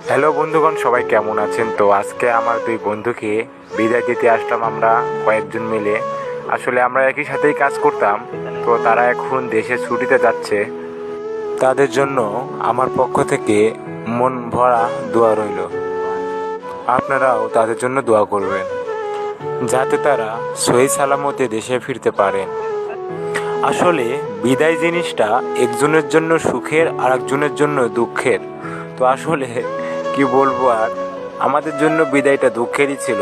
Hello বন্ধুগণ, সবাই কেমন আছেন? তো আজকে আমার দুই বন্ধুকে বিদায় দিতে আসলাম আমরা কয়েকজন মিলে। আসলে আমরা একই সাথেই কাজ করতাম, তো তারা এখন দেশে ছুটিতে যাচ্ছে। তাদের জন্য আমার পক্ষ থেকে মন ভরা দোয়া রইল। আপনারাও তাদের জন্য দোয়া করবেন যাতে তারা সহি সালামতে দেশে ফিরতে পারেন। আসলে বিদায় জিনিসটা একজনের জন্য সুখের আর একজনের জন্য দুঃখের। তো আসলে কি বলবো আর, আমাদের জন্য বিদায়টা দুঃখেরই ছিল,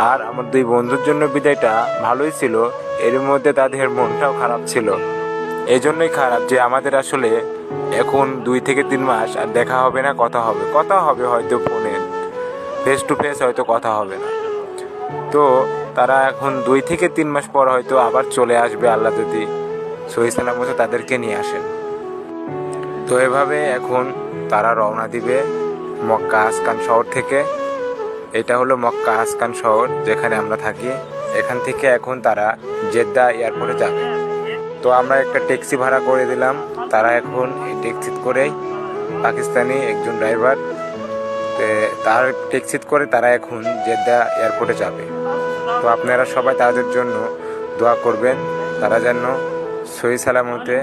আর আমার দুই বন্ধুর জন্য বিদায়টা ভালোই ছিল। এর মধ্যে তাদের মনটাও খারাপ ছিল। এই জন্যই খারাপ যে আমাদের আসলে এখন 2 থেকে 3 মাস আর দেখা হবে না, কথা হবে হয়তো ফোনে, ফেস টু ফেস হয়তো কথা হবে না। তো তারা এখন 2 থেকে 3 মাস পর হয়তো আবার চলে আসবে, আল্লাহ যদি সহি সালামতে তাদেরকে নিয়ে আসেন। তো এভাবে এখন তারা রওনা দিবে মক্কা আসকান শহর থেকে। এটা হলো মক্কা আসকান শহর যেখানে আমরা থাকি। এখান থেকে এখন তারা জেদ্দা এয়ারপোর্টে যাবে। তো আমরা একটা ট্যাক্সি ভাড়া করে দিলাম। তারা এখন এই ট্যাক্সি করেই, পাকিস্তানি একজন ড্রাইভার, তার ট্যাক্সি করে তারা এখন জেদ্দা এয়ারপোর্টে যাবে। তো আপনারা সবাই তাদের জন্য দোয়া করবেন, তারা যেন সহি সালামতে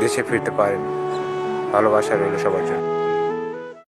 দেশে ফিরতে পারেন। ভালোবাসা রইল সবার জন্য।